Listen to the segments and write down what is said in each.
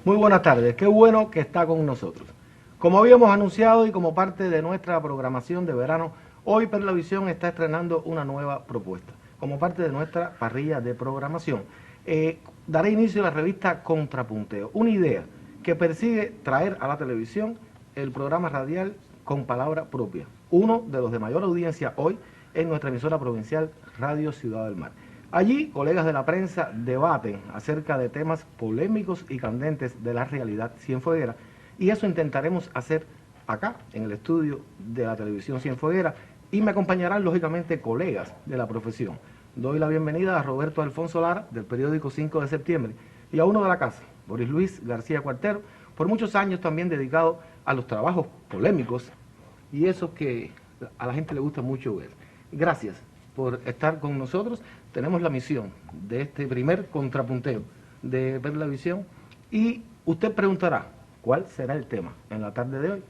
Muy buenas tardes, qué bueno que está con nosotros. Como habíamos anunciado y como parte de nuestra programación de verano, hoy Perlavisión está estrenando una nueva propuesta. Como parte de nuestra parrilla de programación, daré inicio a la revista Contrapunteo, una idea que persigue traer a la televisión el programa radial con palabra propia, uno de los de mayor audiencia hoy en nuestra emisora provincial Radio Ciudad del Mar. Allí, colegas de la prensa debaten acerca de temas polémicos y candentes de la realidad cienfueguera, y eso intentaremos hacer acá, en el estudio de la televisión Cienfueguera, y me acompañarán, lógicamente, colegas de la profesión. Doy la bienvenida a Roberto Alfonso Lara, del periódico 5 de septiembre, y a uno de la casa, Boris Luis García Cuartero, por muchos años también dedicado a los trabajos polémicos y esos que a la gente le gusta mucho ver. Gracias por estar con nosotros. Tenemos la misión de este primer contrapunteo de Perlavisión y usted preguntará cuál será el tema en la tarde de hoy.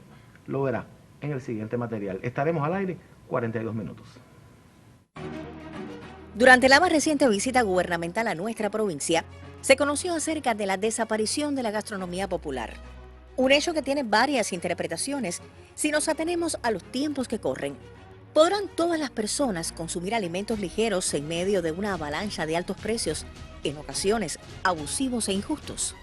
Lo verá en el siguiente material. Estaremos al aire 42 minutos. Durante la más reciente visita gubernamental a nuestra provincia, se conoció acerca de la desaparición de la gastronomía popular. Un hecho que tiene varias interpretaciones si nos atenemos a los tiempos que corren. ¿Podrán todas las personas consumir alimentos ligeros en medio de una avalancha de altos precios, en ocasiones abusivos e injustos?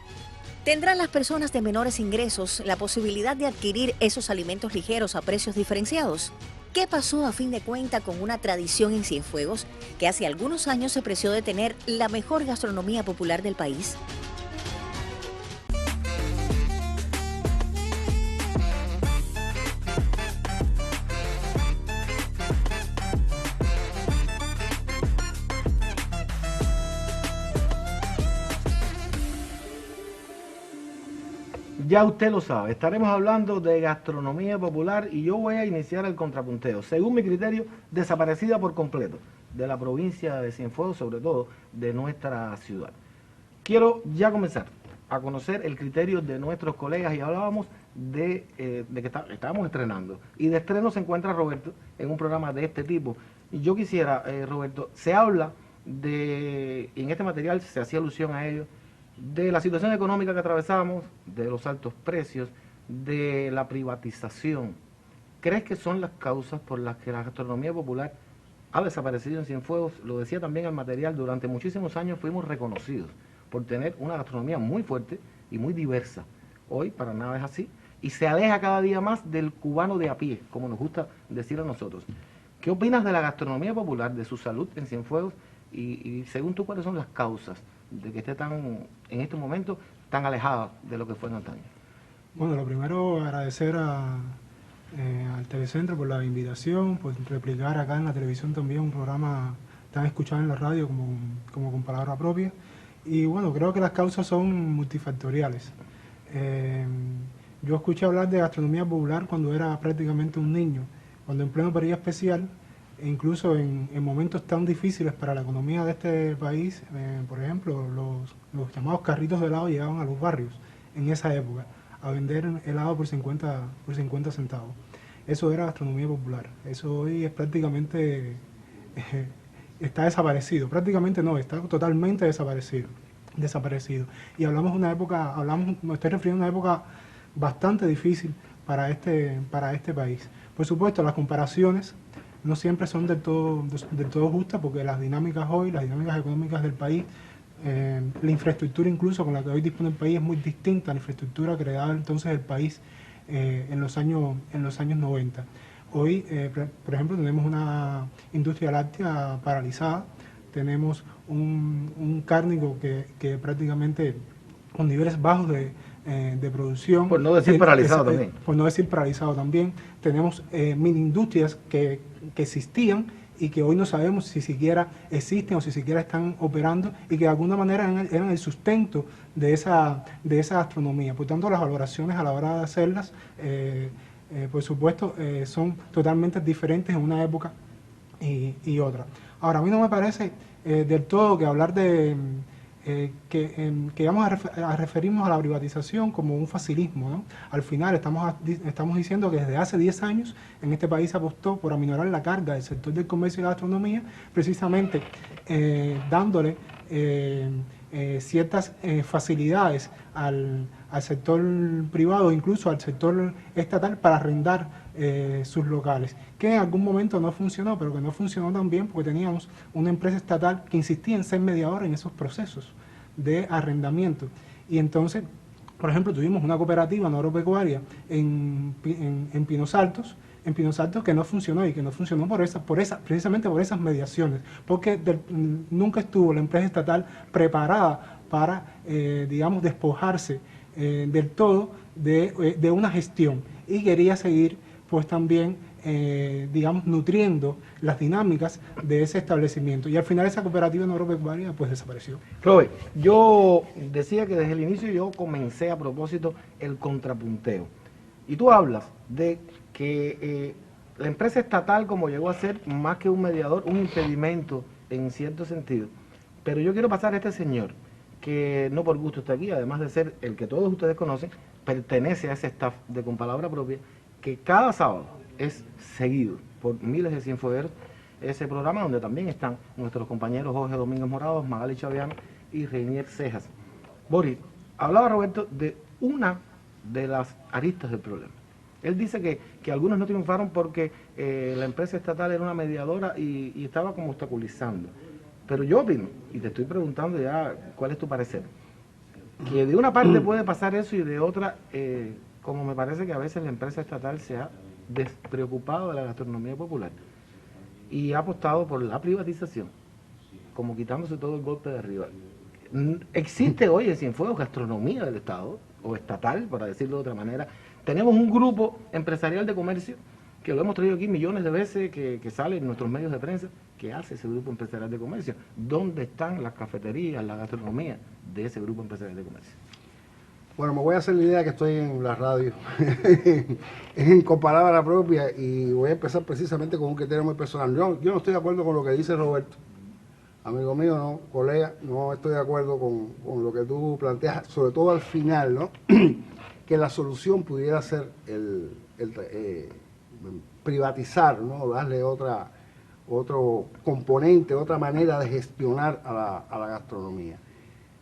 ¿Tendrán las personas de menores ingresos la posibilidad de adquirir esos alimentos ligeros a precios diferenciados? ¿Qué pasó a fin de cuentas con una tradición en Cienfuegos que hace algunos años se preció de tener la mejor gastronomía popular del país? Ya usted lo sabe, estaremos hablando de gastronomía popular y yo voy a iniciar el contrapunteo. Según mi criterio, desaparecida por completo de la provincia de Cienfuegos, sobre todo de nuestra ciudad. Quiero ya comenzar a conocer el criterio de nuestros colegas y hablábamos de que estábamos estrenando. Y de estreno se encuentra Roberto en un programa de este tipo. Y yo quisiera, Roberto, se habla de, y en este material se hacía alusión a ello, de la situación económica que atravesamos, de los altos precios, de la privatización. ¿Crees que son las causas por las que la gastronomía popular ha desaparecido en Cienfuegos? Lo decía también el material, durante muchísimos años fuimos reconocidos por tener una gastronomía muy fuerte y muy diversa. Hoy para nada es así y se aleja cada día más del cubano de a pie, como nos gusta decir a nosotros. ¿Qué opinas de la gastronomía popular, de su salud en Cienfuegos y según tú cuáles son las causas de que esté tan, en estos momentos, tan alejada de lo que fue en antaño? Bueno, lo primero agradecer al Telecentro por la invitación, por replicar acá en la televisión también un programa tan escuchado en la radio como con palabra propia. Y bueno, creo que las causas son multifactoriales. Yo escuché hablar de gastronomía popular cuando era prácticamente un niño, cuando en pleno periodo especial, e incluso en momentos tan difíciles para la economía de este país, por ejemplo, los llamados carritos de helado llegaban a los barrios en esa época a vender helado por 50 centavos. Eso era gastronomía popular. Eso hoy es prácticamente, está desaparecido. Prácticamente no, está totalmente desaparecido. Y hablamos de una época, me estoy refiriendo a una época bastante difícil para este país. Por supuesto, las comparaciones no siempre son del todo justas, porque las dinámicas hoy, las dinámicas económicas del país, la infraestructura incluso con la que hoy dispone el país es muy distinta a la infraestructura creada entonces el país en los años 90. Hoy, por ejemplo, tenemos una industria láctea paralizada, tenemos un cárnico que prácticamente con niveles bajos de producción. Por no decir paralizado también. Por no decir paralizado también. Tenemos mini industrias que existían y que hoy no sabemos si siquiera existen o si siquiera están operando y que de alguna manera eran el sustento de esa gastronomía. Por tanto, las valoraciones a la hora de hacerlas, por supuesto, son totalmente diferentes en una época y otra. Ahora, a mí no me parece del todo que hablar de que vamos a referirnos a la privatización como un facilismo, ¿no? Al final estamos diciendo que desde hace 10 años en este país se apostó por aminorar la carga del sector del comercio y la gastronomía, precisamente dándole ciertas facilidades a al sector privado, incluso al sector estatal, para arrendar sus locales, que en algún momento no funcionó, pero que no funcionó tan bien porque teníamos una empresa estatal que insistía en ser mediadora en esos procesos de arrendamiento. Y entonces, por ejemplo, tuvimos una cooperativa no agropecuaria en Pinos Altos, que no funcionó, y que no funcionó precisamente por esas mediaciones, porque nunca estuvo la empresa estatal preparada para, digamos, despojarse del todo de una gestión, y quería seguir pues también, digamos, nutriendo las dinámicas de ese establecimiento, y al final esa cooperativa no agropecuaria pues desapareció. Robert, yo decía que desde el inicio yo comencé a propósito el contrapunteo, y tú hablas de que la empresa estatal, como llegó a ser más que un mediador, un impedimento en cierto sentido. Pero yo quiero pasar a este señor, que no por gusto está aquí, además de ser el que todos ustedes conocen, pertenece a ese staff de Con Palabra Propia, que cada sábado es seguido por miles de cienfuegueros, ese programa donde también están nuestros compañeros Jorge Domínguez Morados, Magali Chaviano y Reinier Cejas. Boris, hablaba Roberto de una de las aristas del problema. Él dice que algunos no triunfaron porque la empresa estatal era una mediadora y estaba como obstaculizando. Pero yo opino, y te estoy preguntando ya cuál es tu parecer, que de una parte puede pasar eso y de otra, como me parece que a veces la empresa estatal se ha despreocupado de la gastronomía popular y ha apostado por la privatización, como quitándose todo el golpe de arriba. Existe hoy en Cienfuegos gastronomía del Estado, o estatal, para decirlo de otra manera. Tenemos un grupo empresarial de comercio, que lo hemos traído aquí millones de veces, que sale en nuestros medios de prensa, que hace ese grupo empresarial de comercio. ¿Dónde están las cafeterías, la gastronomía de ese grupo empresarial de comercio? Bueno, me voy a hacer la idea que estoy en la radio, Con Palabra Propia, y voy a empezar precisamente con un criterio muy personal. Yo no estoy de acuerdo con lo que dice Roberto. Amigo mío, no, colega, no estoy de acuerdo con lo que tú planteas, sobre todo al final, ¿no? Que la solución pudiera ser privatizar, ¿no? Darle otro componente, otra manera de gestionar a la gastronomía.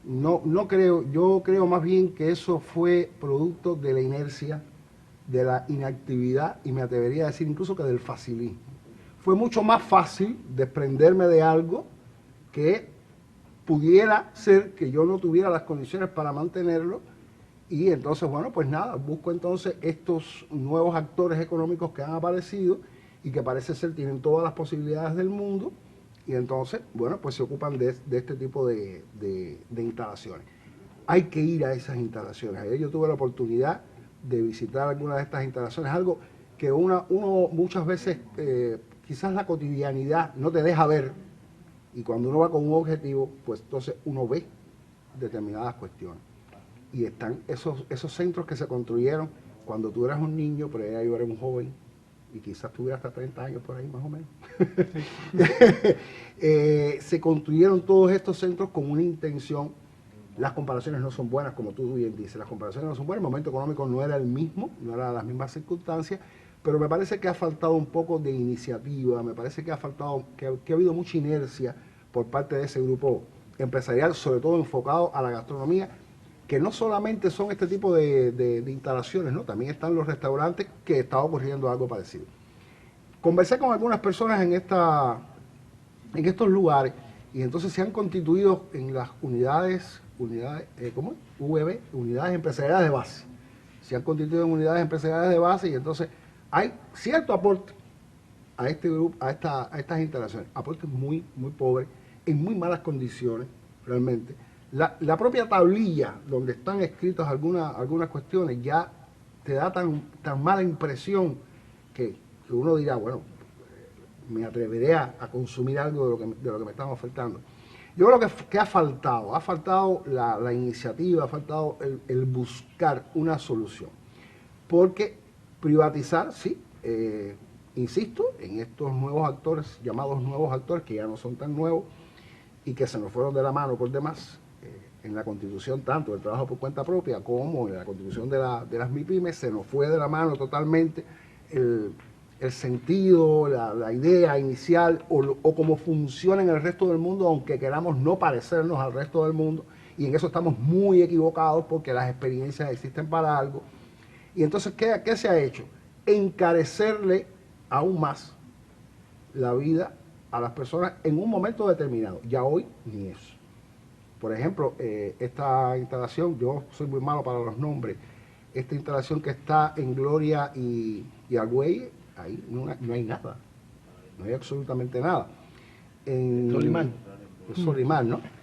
No creo, yo creo más bien que eso fue producto de la inercia, de la inactividad, y me atrevería a decir incluso que del facilismo. Fue mucho más fácil desprenderme de algo que pudiera ser que yo no tuviera las condiciones para mantenerlo, y entonces, bueno, pues nada, busco entonces estos nuevos actores económicos que han aparecido y que parece ser tienen todas las posibilidades del mundo, y entonces, bueno, pues se ocupan de este tipo de instalaciones. Hay que ir a esas instalaciones. Ayer yo tuve la oportunidad de visitar algunas de estas instalaciones, algo que uno muchas veces, quizás la cotidianidad no te deja ver, y cuando uno va con un objetivo, pues entonces uno ve determinadas cuestiones. Y están esos centros que se construyeron cuando tú eras un niño, pero ya yo era un joven, y quizás tuviera hasta 30 años por ahí más o menos. Se construyeron todos estos centros con una intención. Las comparaciones no son buenas, como tú bien dices, las comparaciones no son buenas, el momento económico no era el mismo, no eran las mismas circunstancias, pero me parece que ha faltado un poco de iniciativa, me parece que ha faltado, que ha habido mucha inercia por parte de ese grupo empresarial, sobre todo enfocado a la gastronomía, que no solamente son este tipo de instalaciones, ¿no? También están los restaurantes, que está ocurriendo algo parecido. Conversé con algunas personas en estos lugares, y entonces se han constituido en las unidades ¿cómo? UEB, unidades empresariales de base. Se han constituido en unidades empresariales de base, y entonces hay cierto aporte a este grupo, a estas instalaciones, aportes muy, muy pobres, en muy malas condiciones, realmente. La propia tablilla donde están escritas algunas cuestiones ya te da tan mala impresión que uno dirá, bueno, me atreveré a consumir algo de lo que me están ofertando. Yo creo que ha faltado la iniciativa, ha faltado el buscar una solución. Porque privatizar, sí, insisto, en estos nuevos actores, llamados nuevos actores, que ya no son tan nuevos y que se nos fueron de la mano por demás, en la constitución tanto del trabajo por cuenta propia como en la constitución de las MIPYMES, se nos fue de la mano totalmente el sentido, la idea inicial o cómo funciona en el resto del mundo, aunque queramos no parecernos al resto del mundo, y en eso estamos muy equivocados porque las experiencias existen para algo. Y entonces, ¿qué se ha hecho? Encarecerle aún más la vida a las personas en un momento determinado. Ya hoy ni eso. Por ejemplo, esta instalación, yo soy muy malo para los nombres, esta instalación que está en Gloria y Argüelles, ahí no hay nada, no hay absolutamente nada. En Solimar. Solimar, ¿no?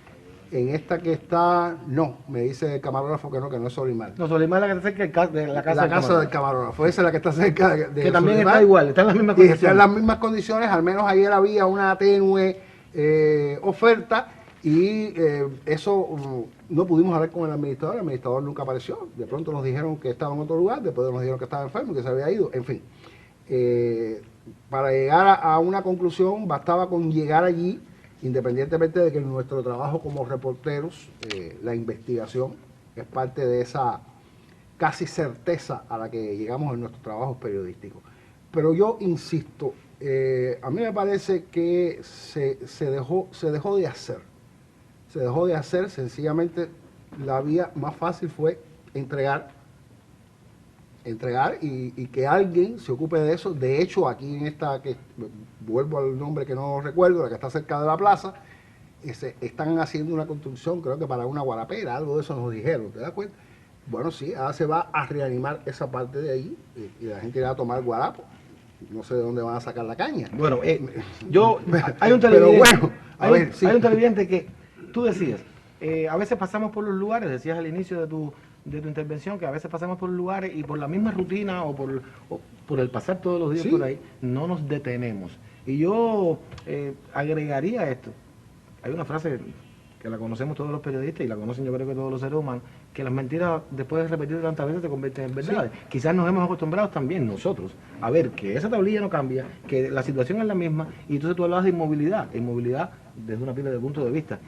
En esta que está, no, me dice el camarógrafo que no es Solimar. No, Solimar es la que está cerca de la casa, del camarógrafo, esa es la que está cerca de que también Solimar, está igual, está en las mismas y condiciones. está en las mismas condiciones, al menos ayer había una tenue oferta, y eso no pudimos hablar con el administrador nunca apareció, de pronto nos dijeron que estaba en otro lugar, después nos dijeron que estaba enfermo, que se había ido, en fin. Para llegar a una conclusión bastaba con llegar allí, independientemente de que en nuestro trabajo como reporteros, la investigación es parte de esa casi certeza a la que llegamos en nuestros trabajos periodísticos. Pero yo insisto, a mí me parece que se dejó de hacer. Se dejó de hacer, sencillamente la vía más fácil fue entregar y que alguien se ocupe de eso. De hecho, aquí en esta, que vuelvo al nombre que no recuerdo, la que está cerca de la plaza, están haciendo una construcción, creo que para una guarapera, algo de eso nos dijeron, ¿te das cuenta? Bueno, sí, ahora se va a reanimar esa parte de ahí y la gente irá a tomar guarapo. No sé de dónde van a sacar la caña. Bueno, hay un televidente, pero bueno, hay un televidente que tú decías, a veces pasamos por los lugares, decías al inicio de tu intervención que a veces pasamos por lugares y por la misma rutina o por el pasar todos los días por ahí, no nos detenemos. Y yo agregaría esto. Hay una frase que la conocemos todos los periodistas y la conocen yo creo que todos los seres humanos, que las mentiras después de repetir tantas veces se convierten en verdades. Sí. Quizás nos hemos acostumbrado también nosotros a ver que esa tablilla no cambia, que la situación es la misma, y entonces tú hablabas de inmovilidad desde una pila de puntos de vista.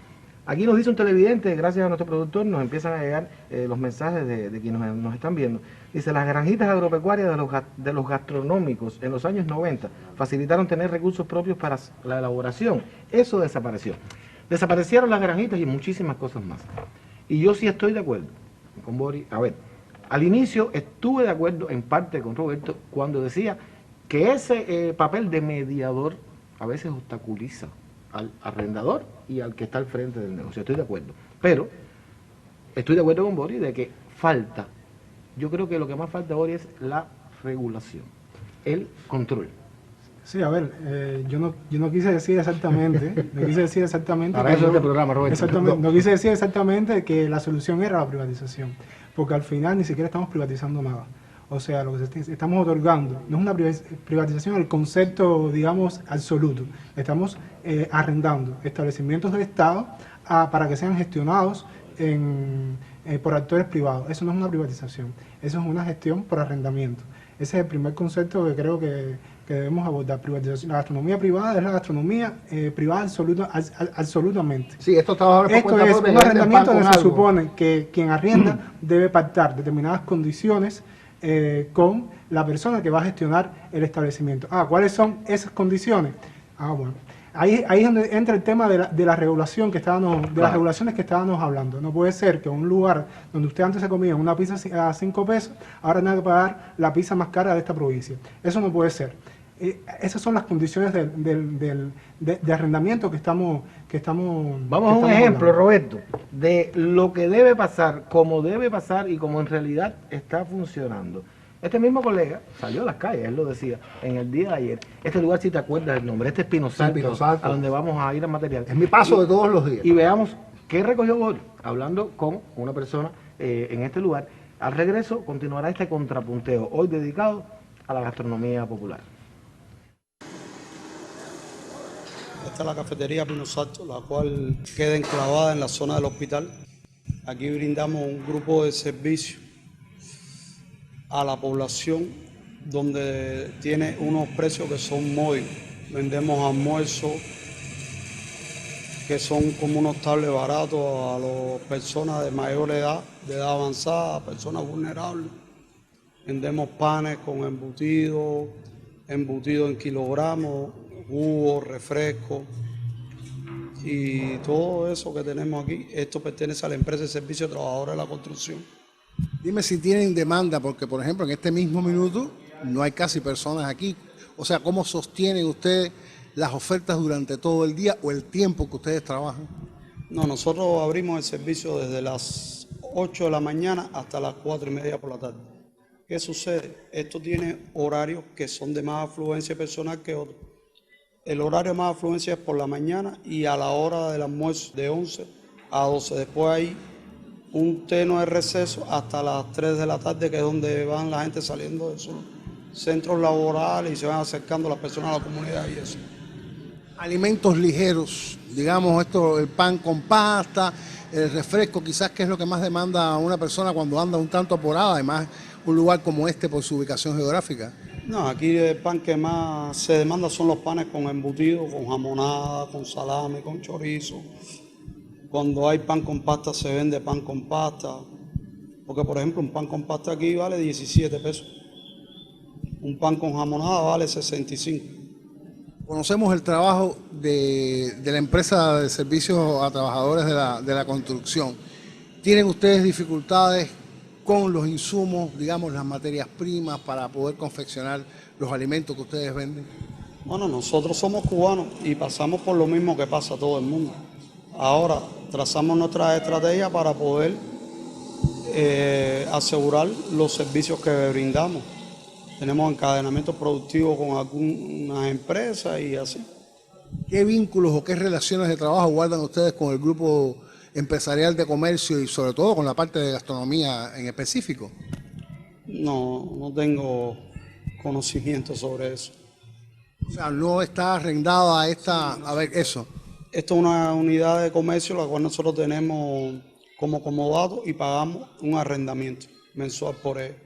Aquí nos dice un televidente, gracias a nuestro productor, nos empiezan a llegar los mensajes de quienes nos están viendo. Dice, las granjitas agropecuarias de los gastronómicos en los años 90 facilitaron tener recursos propios para la elaboración. Eso desapareció. Desaparecieron las granjitas y muchísimas cosas más. Y yo sí estoy de acuerdo con Boris. A ver, al inicio estuve de acuerdo en parte con Roberto cuando decía que ese papel de mediador a veces obstaculiza al arrendador y al que está al frente del negocio. Estoy de acuerdo. Pero estoy de acuerdo con Boris de que falta, yo creo que lo que más falta, Boris, es la regulación, el control. Sí, a ver, yo no quise decir exactamente, Para eso este programa, Roberto. Exactamente, no quise decir exactamente que la solución era la privatización, porque al final ni siquiera estamos privatizando nada. O sea, lo que estamos otorgando no es una privatización el concepto, digamos, absoluto. Estamos arrendando establecimientos del Estado para que sean gestionados por actores privados. Eso no es una privatización, eso es una gestión por arrendamiento. Ese es el primer concepto que creo que debemos abordar. Privatización. La gastronomía privada es la gastronomía privada absolutamente. Sí, esto es un arrendamiento donde se supone que quien arrienda debe pactar determinadas condiciones con la persona que va a gestionar el establecimiento. ¿Cuáles son esas condiciones? Bueno, ahí es donde entra el tema de la regulación las regulaciones que estábamos hablando. No puede ser que un lugar donde usted antes se comía una pizza a 5 pesos, ahora tenga que pagar la pizza más cara de esta provincia. Eso no puede ser. Esas son las condiciones de arrendamiento que estamos Vamos a un ejemplo, hablando, Roberto, de lo que debe pasar, cómo debe pasar y cómo en realidad está funcionando. Este mismo colega salió a las calles, él lo decía, en el día de ayer. Este lugar, si te acuerdas del nombre, este es Pino Salto, a donde vamos a ir al material. Es mi paso de todos los días. Y veamos qué recogió Boris, hablando con una persona en este lugar. Al regreso continuará este contrapunteo, hoy dedicado a la gastronomía popular. Esta es la cafetería Pino Salto, la cual queda enclavada en la zona del hospital. Aquí brindamos un grupo de servicio a la población donde tiene unos precios que son módicos. Vendemos almuerzos que son como unos tablets baratos a las personas de mayor edad, de edad avanzada, a personas vulnerables. Vendemos panes con embutidos en kilogramos, jugos, refrescos. y todo eso que tenemos aquí, esto pertenece a la empresa de servicio de trabajadores de la construcción. Dime si tienen demanda, porque por ejemplo en este mismo minuto no hay casi personas aquí. O sea, ¿cómo sostienen ustedes las ofertas durante todo el día o el tiempo que ustedes trabajan? No, nosotros abrimos el servicio desde las 8 de la mañana hasta las 4:30 por la tarde. ¿Qué sucede? Esto tiene horarios que son de más afluencia personal que otros. El horario de más afluencia es por la mañana y a la hora del almuerzo de 11 a 12. Después hay un tenue receso hasta las 3 de la tarde, que es donde van la gente saliendo de sus centros laborales y se van acercando las personas a la comunidad y eso. Alimentos ligeros, digamos esto, el pan con pasta, el refresco, quizás que es lo que más demanda a una persona cuando anda un tanto apurada, además un lugar como este por su ubicación geográfica. No, aquí el pan que más se demanda son los panes con embutido, con jamonada, con salame, con chorizo. Cuando hay pan con pasta se vende pan con pasta, porque por ejemplo un pan con pasta aquí vale 17 pesos. Un pan con jamonada vale 65. Conocemos el trabajo de la empresa de servicios a trabajadores de la construcción. ¿Tienen ustedes dificultades con los insumos, digamos, las materias primas para poder confeccionar los alimentos que ustedes venden? Bueno, nosotros somos cubanos y pasamos por lo mismo que pasa todo el mundo. Ahora trazamos nuestra estrategia para poder asegurar los servicios que brindamos. Tenemos encadenamiento productivo con algunas empresas y así. ¿Qué vínculos o qué relaciones de trabajo guardan ustedes con el grupo empresarial de comercio y sobre todo con la parte de gastronomía en específico? No tengo conocimiento sobre eso. O sea, no está arrendada esta, a ver, eso. Esto es una unidad de comercio la cual nosotros tenemos como comodato y pagamos un arrendamiento mensual por ello.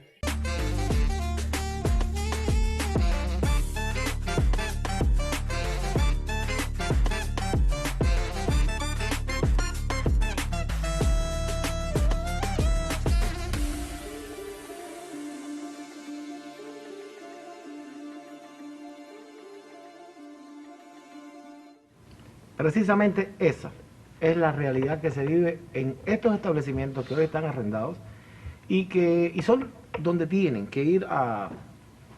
Precisamente esa es la realidad que se vive en estos establecimientos que hoy están arrendados y son donde tienen que ir a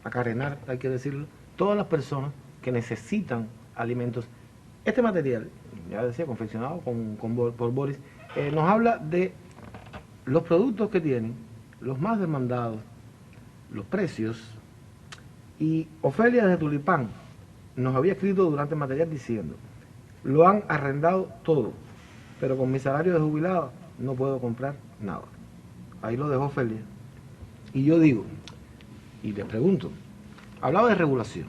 carenar, hay que decirlo, todas las personas que necesitan alimentos. Este material, ya decía, confeccionado por Boris, nos habla de los productos que tienen, los más demandados, los precios, y Ofelia de Tulipán nos había escrito durante el material diciendo: lo han arrendado todo, pero con mi salario de jubilado no puedo comprar nada. Ahí lo dejó Ofelia. Y yo digo, y les pregunto, hablaba de regulación.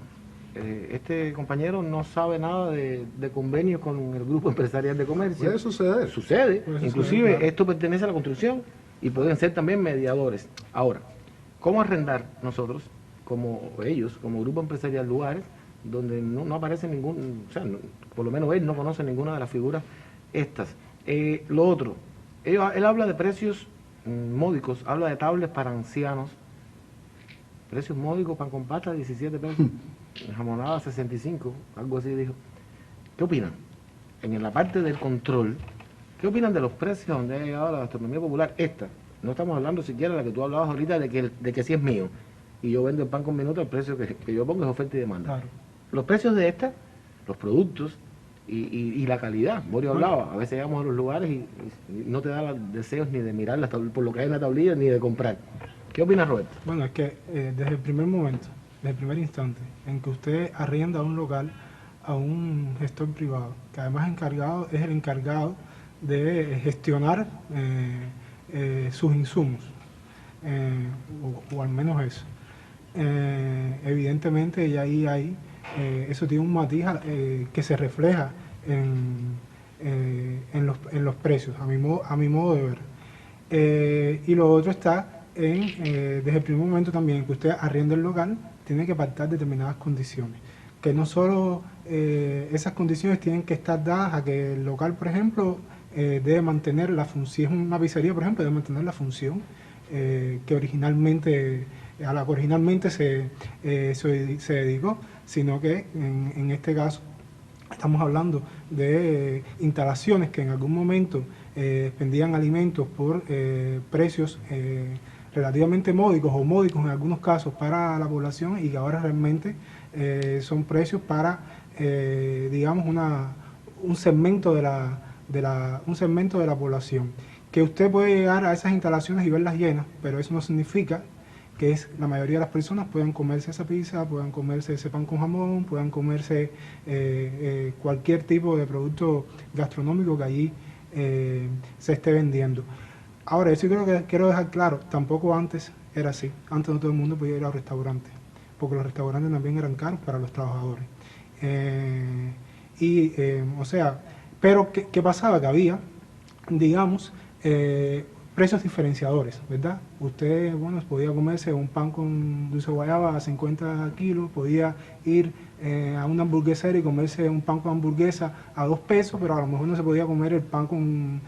Este compañero no sabe nada de convenios con el grupo empresarial de comercio. Puede suceder. Sucede. Puede Inclusive suceder, claro. Esto pertenece a la construcción y pueden ser también mediadores. Ahora, ¿cómo arrendar nosotros, como ellos, como grupo empresarial, lugares donde no aparece ningún, o sea, por lo menos él no conoce ninguna de las figuras estas? Lo otro, él habla de precios módicos, habla de tablets para ancianos, precios módicos, pan con pasta 17 pesos, jamonada 65, algo así dijo. ¿Qué opinan? En la parte del control, ¿qué opinan de los precios donde ha llegado la gastronomía popular? No estamos hablando siquiera de la que tú hablabas ahorita de que sí es mío y yo vendo el pan con minuto, el precio que yo pongo es oferta y demanda. Claro. Los precios de los productos y la calidad. Borio hablaba, a veces llegamos a los lugares y no te da deseos ni de mirar por lo que hay en la tablilla ni de comprar. ¿Qué opina Roberto? Bueno, es que desde el primer momento, desde el primer instante en que usted arrienda un local a un gestor privado, que además es el encargado de gestionar sus insumos, o al menos eso. Evidentemente, y ahí hay, eso tiene un matiz que se refleja en los precios, a mi modo de ver. Y lo otro está desde el primer momento también que usted arrienda el local, tiene que pactar determinadas condiciones. Que no solo esas condiciones tienen que estar dadas a que el local, por ejemplo, debe mantener la función, si es una pizzería, por ejemplo, debe mantener la función a la que originalmente se dedicó, sino que en este caso Estamos hablando de instalaciones que en algún momento vendían alimentos por precios relativamente módicos o módicos en algunos casos para la población, y que ahora realmente son precios para, digamos, un segmento de la población. Que usted puede llegar a esas instalaciones y verlas llenas, pero eso no significa que la mayoría de las personas puedan comerse esa pizza, puedan comerse ese pan con jamón, puedan comerse cualquier tipo de producto gastronómico que allí se esté vendiendo. Ahora, yo sí creo que quiero dejar claro, tampoco antes era así. Antes no todo el mundo podía ir a los restaurantes, porque los restaurantes también eran caros para los trabajadores. O sea, pero ¿qué pasaba? Que había, digamos, precios diferenciadores, ¿verdad? Usted, bueno, podía comerse un pan con dulce guayaba a 50 kilos, podía ir a una hamburguesera y comerse un pan con hamburguesa a 2 pesos, pero a lo mejor no se podía comer el pan con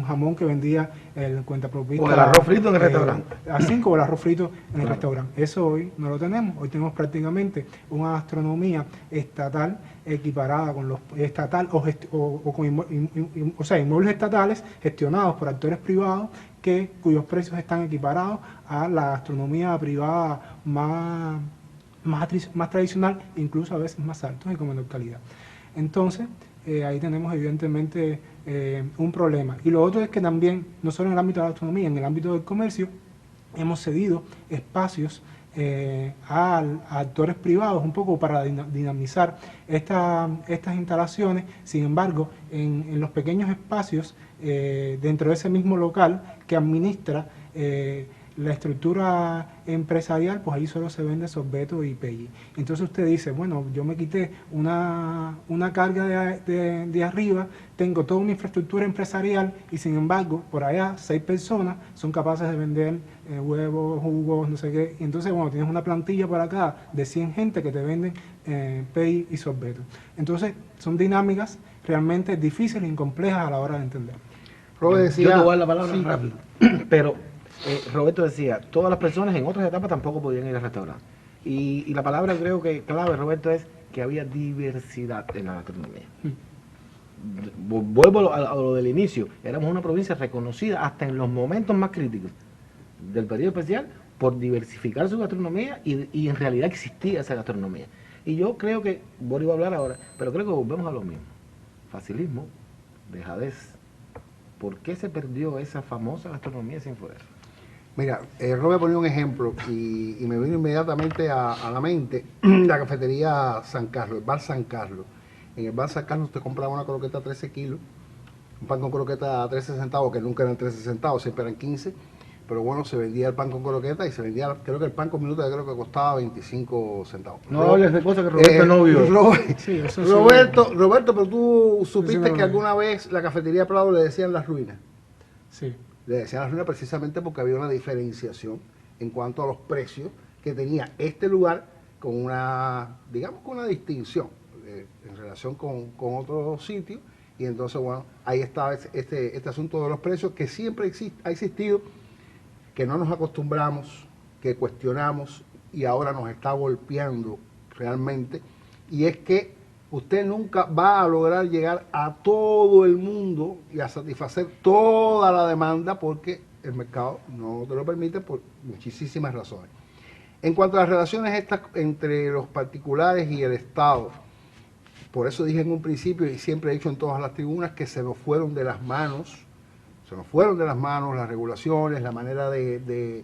jamón que vendía el cuentapropista. O el arroz frito en el restaurante. A 5 o el arroz frito en el restaurante. Eso hoy no lo tenemos. Hoy tenemos prácticamente una gastronomía estatal equiparada con los inmuebles estatales gestionados por actores privados cuyos precios están equiparados a la gastronomía privada más tradicional, incluso a veces más altos y con menor calidad. Entonces, ahí tenemos evidentemente un problema. Y lo otro es que también, no solo en el ámbito de la gastronomía, en el ámbito del comercio, hemos cedido espacios a actores privados un poco para dinamizar estas instalaciones. Sin embargo, en los pequeños espacios dentro de ese mismo local que administra la estructura empresarial, pues ahí solo se vende sorbeto y pelli. Entonces usted dice, bueno, yo me quité una carga de arriba, tengo toda una infraestructura empresarial y sin embargo, por allá 6 personas son capaces de vender huevos, jugos, no sé qué. Y entonces, bueno, tienes una plantilla por acá de 100 gente que te venden pelli y sorbeto. Entonces, son dinámicas realmente difíciles y complejas a la hora de entender. Robert decía, yo te voy a dar la palabra rápido, pero Roberto decía, todas las personas en otras etapas tampoco podían ir al restaurante. Y la palabra creo que clave, Roberto, es que había diversidad en la gastronomía. Vuelvo a lo del inicio, éramos una provincia reconocida hasta en los momentos más críticos del periodo especial por diversificar su gastronomía y en realidad existía esa gastronomía. Y yo creo que, Boris va a hablar ahora, pero creo que volvemos a lo mismo. Facilismo, dejadez. ¿Por qué se perdió esa famosa gastronomía sin poder? Mira, Robert ponía un ejemplo y me vino inmediatamente a la mente la cafetería San Carlos, el bar San Carlos. En el bar San Carlos usted compraba una croqueta a 13 kilos, un pan con croqueta a 13 centavos, que nunca eran 13 centavos, siempre eran 15, pero bueno, se vendía el pan con croqueta y se vendía, creo que el pan con minuta creo que costaba 25 centavos. No hables de cosas que Roberto no vio. Roberto, pero tú supiste que alguna vez la cafetería Prado le decían las ruinas. Sí. Le decían las ruinas precisamente porque había una diferenciación en cuanto a los precios que tenía este lugar con una, digamos, con una distinción en relación con otros sitios. Y entonces, bueno, ahí está este asunto de los precios que siempre ha existido, que no nos acostumbramos, que cuestionamos y ahora nos está golpeando realmente. Y es que usted nunca va a lograr llegar a todo el mundo y a satisfacer toda la demanda porque el mercado no te lo permite por muchísimas razones. En cuanto a las relaciones estas entre los particulares y el Estado, por eso dije en un principio y siempre he dicho en todas las tribunas que se nos fueron de las manos las regulaciones, la manera de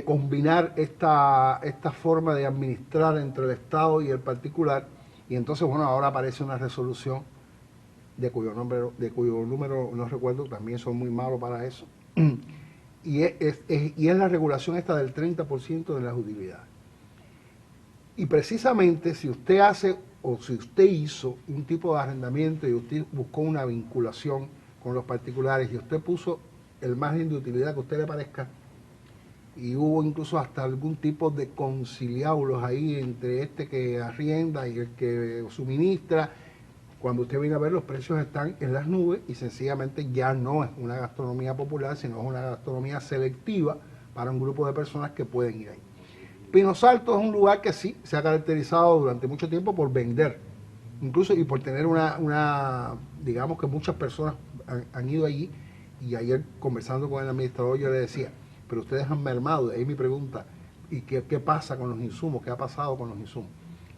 combinar esta forma de administrar entre el Estado y el particular. Y entonces, bueno, ahora aparece una resolución de cuyo número no recuerdo, también son muy malos para eso. Y es la regulación esta del 30% de las utilidades. Y precisamente si usted hace o si usted hizo un tipo de arrendamiento y usted buscó una vinculación con los particulares y usted puso el margen de utilidad que a usted le parezca, y hubo incluso hasta algún tipo de conciliábulos ahí entre este que arrienda y el que suministra, cuando usted viene a ver los precios están en las nubes y sencillamente ya no es una gastronomía popular, sino es una gastronomía selectiva para un grupo de personas que pueden ir ahí. Pinos Altos es un lugar que sí se ha caracterizado durante mucho tiempo por vender incluso y por tener digamos que muchas personas han ido allí, y ayer conversando con el administrador yo le decía, pero ustedes han mermado, de ahí mi pregunta, ¿y qué pasa con los insumos? ¿Qué ha pasado con los insumos?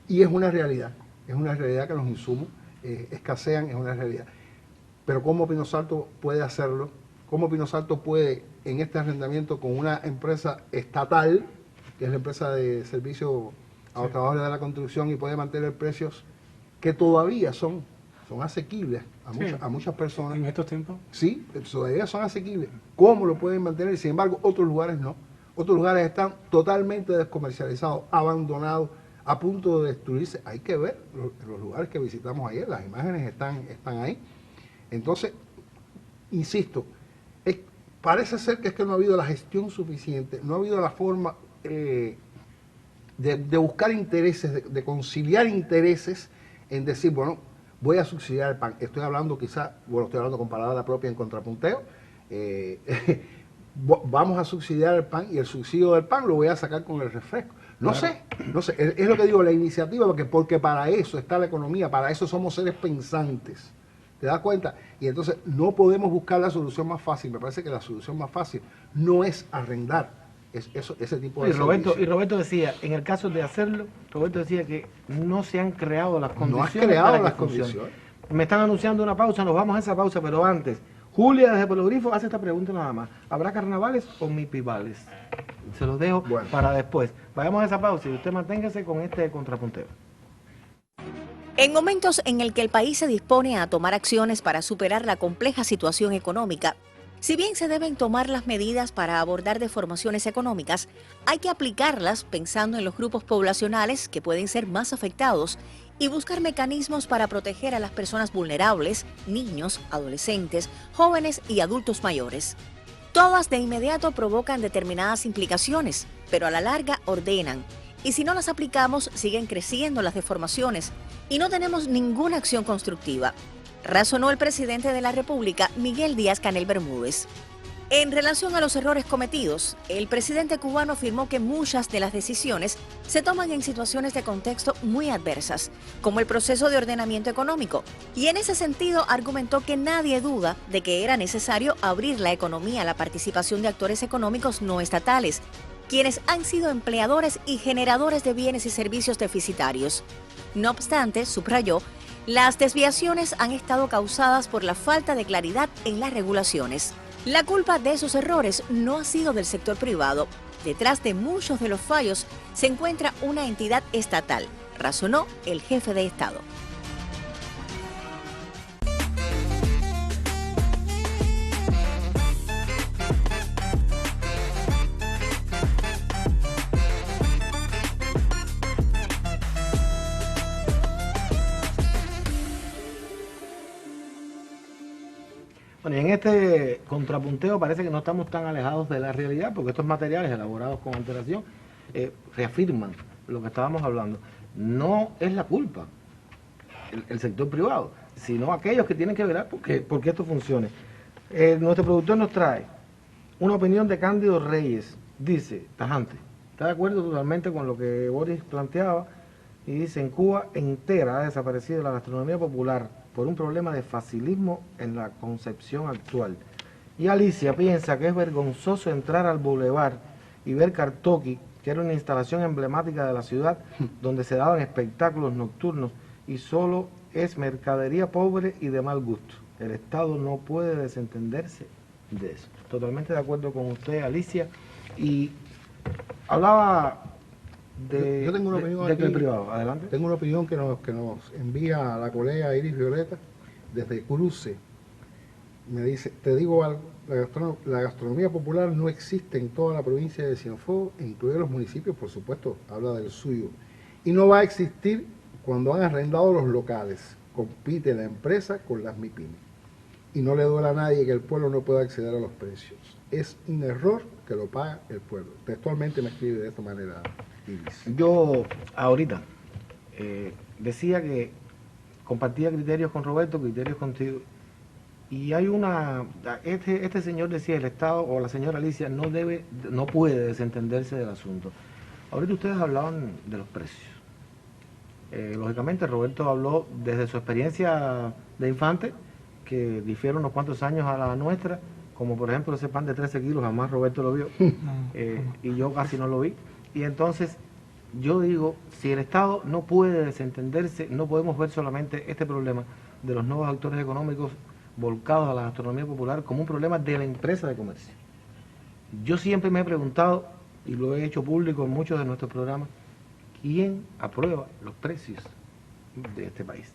Y es una realidad que los insumos escasean, es una realidad. Pero ¿cómo Pino Salto puede hacerlo? ¿Cómo Pino Salto puede, en este arrendamiento con una empresa estatal, que es la empresa de servicio a los trabajadores de la construcción, y puede mantener precios que todavía son asequibles a muchas personas? ¿En estos tiempos? Sí, todavía son asequibles. ¿Cómo lo pueden mantener? Sin embargo, otros lugares no. Otros lugares están totalmente descomercializados, abandonados, a punto de destruirse. Hay que ver los lugares que visitamos ayer, las imágenes están ahí. Entonces, insisto, parece ser que es que no ha habido la gestión suficiente, no ha habido la forma de buscar intereses, de conciliar intereses en decir, bueno, voy a subsidiar el pan. Estoy hablando quizá, estoy hablando con palabra propia en contrapunteo, vamos a subsidiar el pan y el subsidio del pan lo voy a sacar con el refresco. No sé, es lo que digo, la iniciativa, porque para eso está la economía, para eso somos seres pensantes. ¿Te das cuenta? Y entonces no podemos buscar la solución más fácil. Me parece que la solución más fácil no es arrendar ese tipo de servicios. Y Roberto decía, en el caso de hacerlo, Roberto decía que no se han creado las condiciones. No has creado para las que funcione. condiciones. Me están anunciando una pausa, nos vamos a esa pausa, pero antes, Julia desde Pueblo Grifo hace esta pregunta nada más. ¿Habrá carnavales o mipivales? Se los dejo para después. Vayamos a esa pausa y usted manténgase con este contrapunteo. En momentos en el que el país se dispone a tomar acciones para superar la compleja situación económica, si bien se deben tomar las medidas para abordar deformaciones económicas, hay que aplicarlas pensando en los grupos poblacionales que pueden ser más afectados y buscar mecanismos para proteger a las personas vulnerables, niños, adolescentes, jóvenes y adultos mayores. Todas de inmediato provocan determinadas implicaciones, pero a la larga ordenan. Y si no las aplicamos, siguen creciendo las deformaciones y no tenemos ninguna acción constructiva, razonó el presidente de la República, Miguel Díaz-Canel Bermúdez. En relación a los errores cometidos, el presidente cubano afirmó que muchas de las decisiones se toman en situaciones de contexto muy adversas, como el proceso de ordenamiento económico, y en ese sentido argumentó que nadie duda de que era necesario abrir la economía a la participación de actores económicos no estatales, quienes han sido empleadores y generadores de bienes y servicios deficitarios. No obstante, subrayó, las desviaciones han estado causadas por la falta de claridad en las regulaciones. La culpa de esos errores no ha sido del sector privado. Detrás de muchos de los fallos se encuentra una entidad estatal, razonó el jefe de Estado. Bueno, y en este contrapunteo parece que no estamos tan alejados de la realidad, porque estos materiales elaborados con antelación reafirman lo que estábamos hablando. No es la culpa el sector privado, sino aquellos que tienen que velar porque esto funcione. Nuestro productor nos trae una opinión de Cándido Reyes. Dice, tajante, está de acuerdo totalmente con lo que Boris planteaba, y dice, en Cuba entera ha desaparecido la gastronomía popular por un problema de facilismo en la concepción actual. Y Alicia piensa que es vergonzoso entrar al Boulevard y ver Cartoqui, que era una instalación emblemática de la ciudad, donde se daban espectáculos nocturnos, y solo es mercadería pobre y de mal gusto. El Estado no puede desentenderse de eso. Totalmente de acuerdo con usted, Alicia. Y hablaba yo tengo una opinión de aquí, el privado. Adelante. Tengo una opinión que nos envía la colega Iris Violeta desde Cruce. Me dice, te digo algo, la gastronomía popular no existe en toda la provincia de Cienfuegos, incluidos los municipios, por supuesto, habla del suyo. Y no va a existir cuando han arrendado los locales. Compite la empresa con las MIPYME. Y no le duele a nadie que el pueblo no pueda acceder a los precios. Es un error que lo paga el pueblo. Textualmente me escribe de esta manera. Yo ahorita decía que compartía criterios con Roberto, criterios contigo, y hay este señor decía, el Estado o la señora Alicia no puede desentenderse del asunto. Ahorita ustedes hablaban de los precios. Lógicamente, Roberto habló desde su experiencia de infante, que difiere unos cuantos años a la nuestra, como por ejemplo ese pan de 13 kilos, jamás Roberto lo vio, y yo casi no lo vi. Y entonces, yo digo, si el Estado no puede desentenderse, no podemos ver solamente este problema de los nuevos actores económicos volcados a la gastronomía popular como un problema de la empresa de comercio. Yo siempre me he preguntado, y lo he hecho público en muchos de nuestros programas, ¿quién aprueba los precios de este país?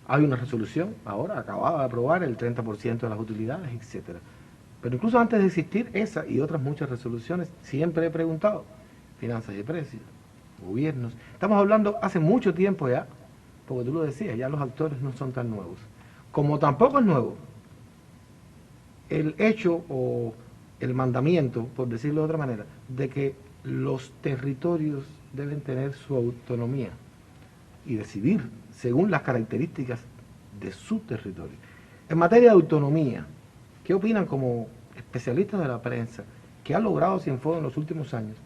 Hay una resolución, ahora acababa de aprobar el 30% de las utilidades, etcétera. Pero incluso antes de existir esa y otras muchas resoluciones, siempre he preguntado, finanzas y precios, gobiernos. Estamos hablando hace mucho tiempo ya, porque tú lo decías, ya los actores no son tan nuevos. Como tampoco es nuevo el hecho o el mandamiento, por decirlo de otra manera, de que los territorios deben tener su autonomía y decidir según las características de su territorio. En materia de autonomía, ¿qué opinan como especialistas de la prensa que han logrado Cienfuegos en los últimos años?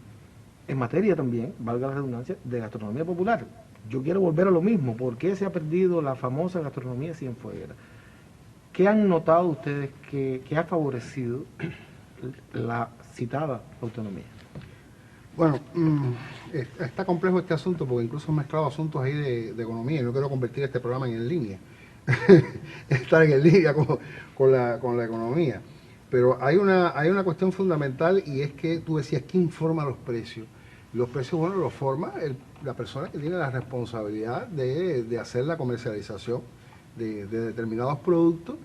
En materia también, valga la redundancia, de gastronomía popular. Yo quiero volver a lo mismo. ¿Por qué se ha perdido la famosa gastronomía cienfueguera? ¿Qué han notado ustedes que ha favorecido la citada autonomía? Bueno, está complejo este asunto porque incluso he mezclado asuntos ahí de economía y no quiero convertir este programa en línea. Estar en línea con la economía. Pero hay una cuestión fundamental y es que tú decías, ¿quién forma los precios? Los precios, bueno, los forma la persona que tiene la responsabilidad de hacer la comercialización de determinados productos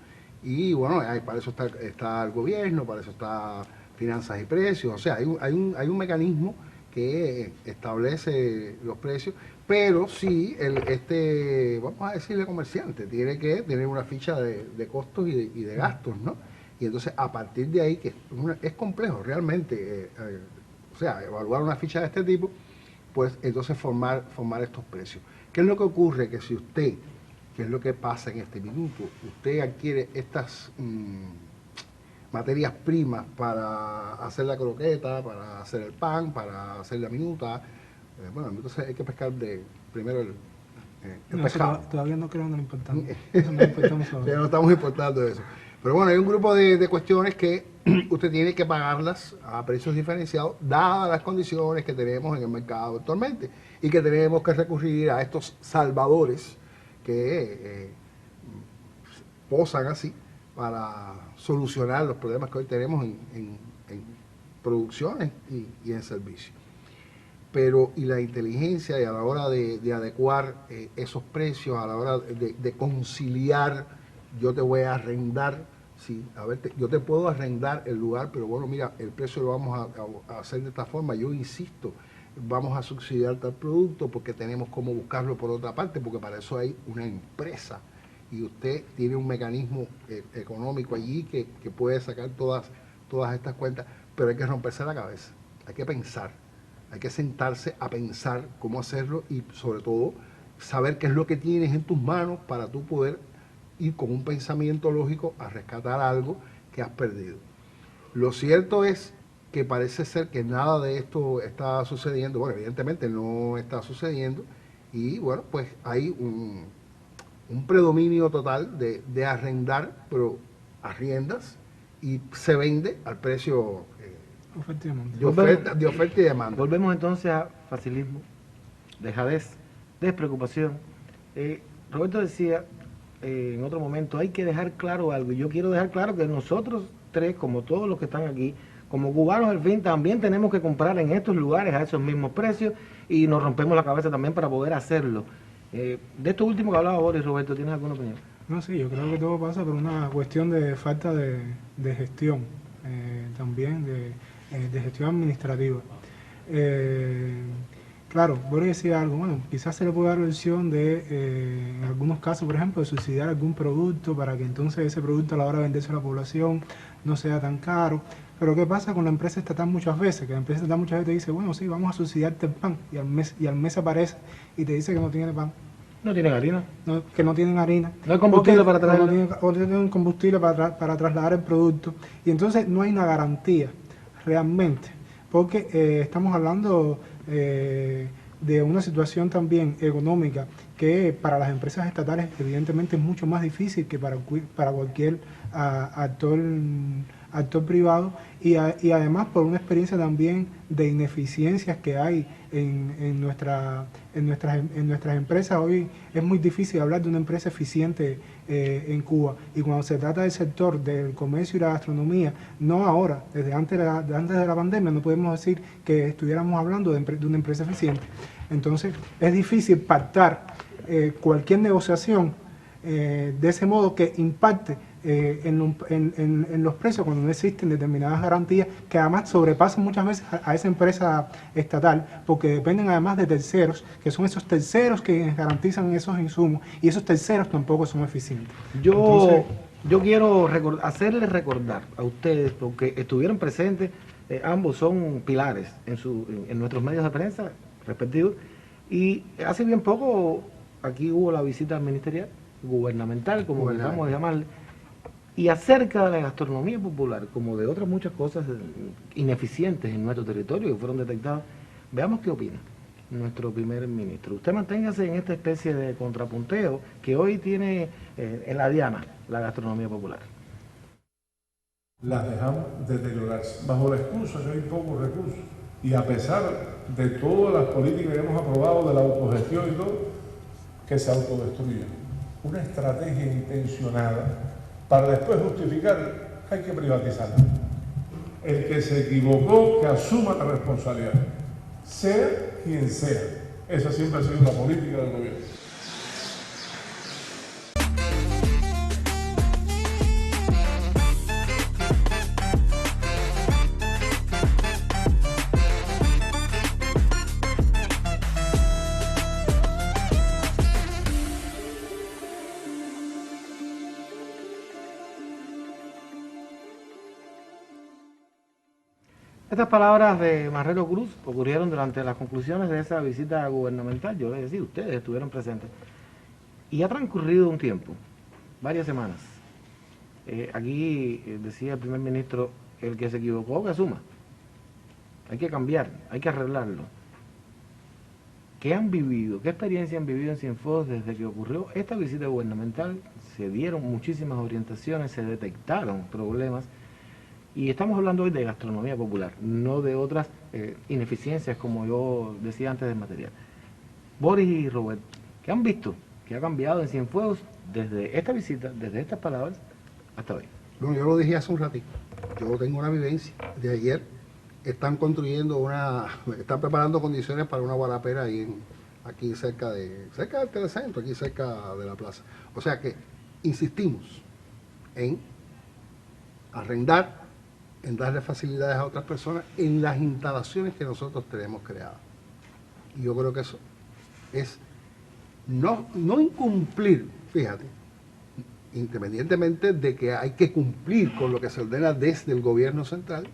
y bueno, para eso está el gobierno, para eso está finanzas y precios, o sea, hay un mecanismo que establece los precios, pero sí vamos a decirle comerciante, tiene que tener una ficha de costos y de gastos, ¿no? Y entonces a partir de ahí, que es complejo realmente, o sea, evaluar una ficha de este tipo, pues entonces formar estos precios. ¿Qué es lo que ocurre? Que si usted, ¿qué es lo que pasa en este minuto? Usted adquiere estas materias primas para hacer la croqueta, para hacer el pan, para hacer la minuta. Bueno, entonces hay que pescar primero el pescado. Todavía no creo en lo importante. Eso no importamos ahora. No estamos importando eso. Pero bueno, hay un grupo de cuestiones que usted tiene que pagarlas a precios diferenciados, dadas las condiciones que tenemos en el mercado actualmente, y que tenemos que recurrir a estos salvadores que posan así para solucionar los problemas que hoy tenemos en producciones y en servicios. Pero y la inteligencia y a la hora de adecuar esos precios, a la hora de conciliar, yo te voy a arrendar, sí, a ver, yo te puedo arrendar el lugar, pero bueno, mira, el precio lo vamos a hacer de esta forma, yo insisto, vamos a subsidiar tal producto porque tenemos cómo buscarlo por otra parte, porque para eso hay una empresa y usted tiene un mecanismo económico allí que puede sacar todas estas cuentas, pero hay que romperse la cabeza, hay que pensar, hay que sentarse a pensar cómo hacerlo y sobre todo saber qué es lo que tienes en tus manos para tú poder ir con un pensamiento lógico a rescatar algo que has perdido. Lo cierto es que parece ser que nada de esto está sucediendo, bueno, evidentemente no está sucediendo y bueno, pues hay un predominio total de arrendar, pero arriendas y se vende al precio de oferta y demanda. Volvemos entonces a facilismo, dejadez, despreocupación. Roberto decía en otro momento, hay que dejar claro algo, y yo quiero dejar claro que nosotros tres, como todos los que están aquí, como cubanos al fin, también tenemos que comprar en estos lugares a esos mismos precios y nos rompemos la cabeza también para poder hacerlo. De esto último que hablaba Boris, Roberto, ¿tienes alguna opinión? No, sí, yo creo que todo pasa por una cuestión de falta de gestión, también de gestión administrativa. Claro, Boris decía algo, bueno, quizás se le puede dar la opción de, en algunos casos, por ejemplo, de subsidiar algún producto para que entonces ese producto a la hora de venderse a la población no sea tan caro. Pero ¿qué pasa con la empresa estatal muchas veces? Que la empresa estatal muchas veces te dice, bueno, sí, vamos a subsidiarte el pan, y al mes aparece y te dice que no tiene pan. No tienen harina. No, que no tienen harina. No hay combustible para traerla. O no tienen combustible para trasladar el producto. Y entonces no hay una garantía realmente. Porque estamos hablando de una situación también económica que para las empresas estatales evidentemente es mucho más difícil que para cualquier actor privado, y además por una experiencia también de ineficiencias que hay en nuestras empresas. Hoy es muy difícil hablar de una empresa eficiente en Cuba, y cuando se trata del sector del comercio y la gastronomía, no ahora, desde antes de la pandemia, no podemos decir que estuviéramos hablando de una empresa eficiente. Entonces es difícil pactar cualquier negociación de ese modo que impacte en los precios cuando no existen determinadas garantías que además sobrepasan muchas veces a esa empresa estatal, porque dependen además de terceros, que son esos terceros que garantizan esos insumos, y esos terceros tampoco son eficientes. Yo quiero hacerles recordar a ustedes, porque estuvieron presentes, ambos son pilares en nuestros medios de prensa respectivos, y hace bien poco aquí hubo la visita ministerial, gubernamental, como queramos llamarle, y acerca de la gastronomía popular, como de otras muchas cosas ineficientes en nuestro territorio que fueron detectadas, veamos qué opina nuestro primer ministro. Usted manténgase en esta especie de contrapunteo que hoy tiene en la diana la gastronomía popular. Las dejamos deteriorarse, bajo la excusa que hay pocos recursos. Y a pesar de todas las políticas que hemos aprobado, de la autogestión y todo, que se autodestruyen. Una estrategia intencionada para después justificar que hay que privatizar. El que se equivocó, que asuma la responsabilidad, sea quien sea. Esa siempre ha sido la política del gobierno. Estas palabras de Marrero Cruz ocurrieron durante las conclusiones de esa visita gubernamental. Yo les decía, ustedes estuvieron presentes. Y ha transcurrido un tiempo, varias semanas. Aquí decía el primer ministro, el que se equivocó, que asuma. Hay que cambiar, hay que arreglarlo. ¿Qué han vivido? ¿Qué experiencia han vivido en Cienfuegos desde que ocurrió esta visita gubernamental? Se dieron muchísimas orientaciones, se detectaron problemas. Y estamos hablando hoy de gastronomía popular, no de otras ineficiencias, como yo decía antes del material. Boris y Robert, ¿qué han visto? ¿Qué ha cambiado en Cienfuegos desde esta visita, desde estas palabras, hasta hoy? Bueno, yo lo dije hace un ratito. Yo tengo una vivencia de ayer. Están están preparando condiciones para una guarapera aquí cerca del telecentro, aquí cerca de la plaza. O sea que insistimos en arrendar, en darle facilidades a otras personas en las instalaciones que nosotros tenemos creadas. Y yo creo que eso es no incumplir, fíjate, independientemente de que hay que cumplir con lo que se ordena desde el gobierno central,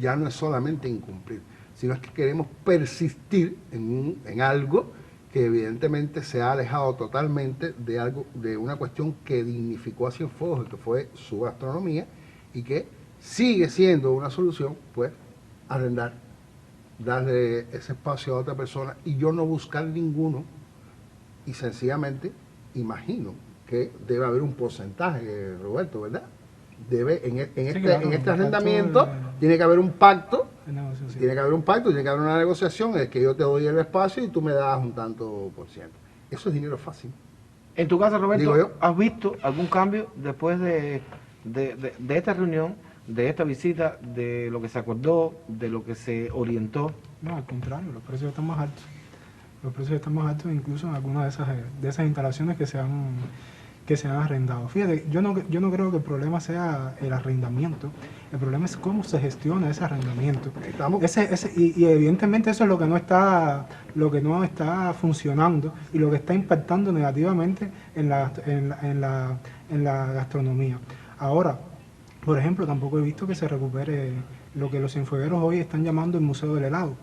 ya no es solamente incumplir, sino es que queremos persistir en algo que evidentemente se ha alejado totalmente de una cuestión que dignificó a Cienfuegos, que fue su gastronomía, y que sigue siendo una solución, pues, arrendar, darle ese espacio a otra persona y yo no buscar ninguno, y sencillamente imagino que debe haber un porcentaje, Roberto, ¿verdad? En este arrendamiento tiene que haber un pacto, tiene que haber una negociación, es que yo te doy el espacio y tú me das un tanto por ciento. Eso es dinero fácil. En tu caso, Roberto, ¿has visto algún cambio después de esta reunión, de esta visita, de lo que se acordó, de lo que se orientó? No, al contrario, los precios están más altos. Los precios están más altos incluso en algunas de esas instalaciones que se han arrendado. Fíjate, yo no creo que el problema sea el arrendamiento, el problema es cómo se gestiona ese arrendamiento. Y evidentemente eso es lo que no está funcionando y lo que está impactando negativamente en la gastronomía. Ahora, por ejemplo, tampoco he visto que se recupere lo que los cienfuegueros hoy están llamando el Museo del Helado,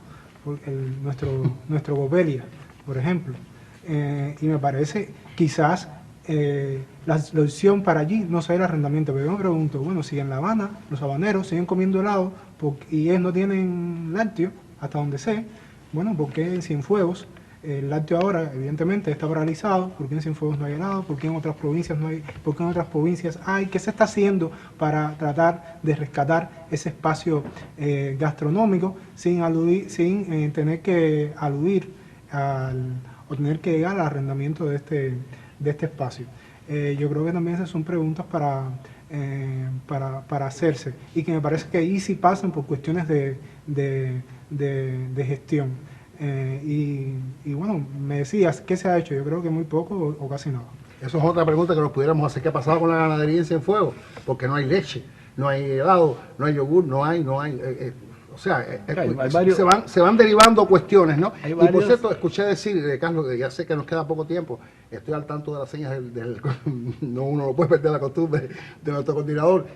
nuestro Gopelia, por ejemplo. Y me parece, quizás, la opción para allí no sea el arrendamiento, pero yo me pregunto, bueno, si en La Habana los habaneros siguen comiendo helado y ellos no tienen lácteos, hasta donde sé, bueno, ¿por qué en Cienfuegos El lácteo ahora, evidentemente, está paralizado. ¿Por qué en Cienfuegos no hay helado? ¿Por qué en otras provincias no hay? ¿Por qué en otras provincias hay? ¿Qué se está haciendo para tratar de rescatar ese espacio gastronómico sin tener que aludir o tener que llegar al arrendamiento de este espacio? Yo creo que también esas son preguntas para hacerse, y que me parece que ahí sí pasan por cuestiones de gestión. Y bueno, me decías, ¿qué se ha hecho? Yo creo que muy poco o casi nada. Eso es otra pregunta que nos pudiéramos hacer. ¿Qué ha pasado con la ganadería en Cienfuegos? Porque no hay leche, no hay helado, no hay yogur, no hay. O sea, hay varios, se van derivando cuestiones, ¿no? Y por varios, cierto, escuché decir, Carlos, que ya sé que nos queda poco tiempo, estoy al tanto de las señas no, uno no puede perder la costumbre de nuestro coordinador.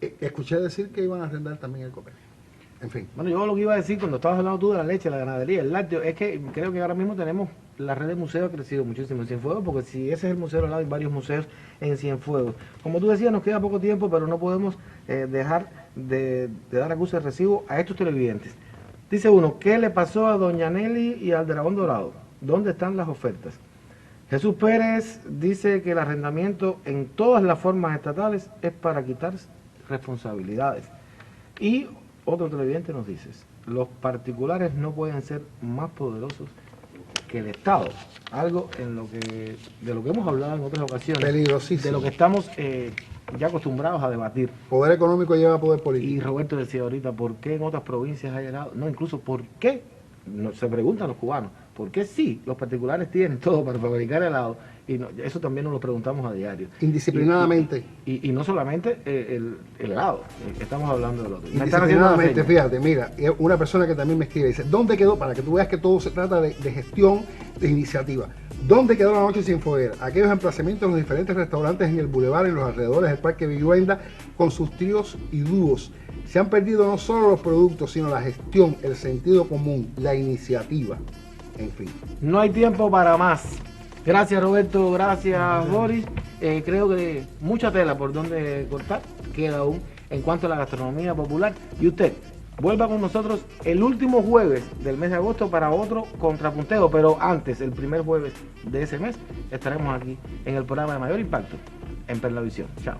Escuché decir que iban a arrendar también el Copec. En fin. Bueno, yo lo que iba a decir cuando estabas hablando tú de la leche, la ganadería, el lácteo, es que creo que ahora mismo tenemos, la red de museos ha crecido muchísimo en Cienfuegos, porque si ese es el museo al lado, hay varios museos en Cienfuegos. Como tú decías, nos queda poco tiempo, pero no podemos dejar de dar acuse de recibo a estos televidentes. Dice uno, ¿qué le pasó a Doña Nelly y al Dragón Dorado? ¿Dónde están las ofertas? Jesús Pérez dice que el arrendamiento en todas las formas estatales es para quitar responsabilidades. Y otro televidente nos dice, los particulares no pueden ser más poderosos que el Estado. Algo de lo que hemos hablado en otras ocasiones. Peligrosísimo. De lo que estamos ya acostumbrados a debatir. Poder económico lleva a poder político. Y Roberto decía ahorita, ¿por qué en otras provincias hay helado? No, incluso, ¿por qué? No, se preguntan los cubanos, ¿por qué sí? Los particulares tienen todo para fabricar helado. Y no, eso también nos lo preguntamos a diario. Indisciplinadamente. Y no solamente el helado, estamos hablando del otro. Indisciplinadamente, fíjate, mira, una persona que también me escribe, dice, ¿dónde quedó? Para que tú veas que todo se trata de gestión, de iniciativa. ¿Dónde quedó la noche sin foguera? Aquellos emplazamientos en los diferentes restaurantes en el bulevar, en los alrededores del Parque Vivienda, con sus tríos y dúos. Se han perdido no solo los productos, sino la gestión, el sentido común, la iniciativa, en fin. No hay tiempo para más. Gracias Roberto, gracias Boris. Creo que mucha tela por donde cortar queda aún en cuanto a la gastronomía popular. Y usted, vuelva con nosotros el último jueves del mes de agosto para otro contrapunteo, pero antes, el primer jueves de ese mes, estaremos aquí en el programa de mayor impacto en Perlavisión. Chao.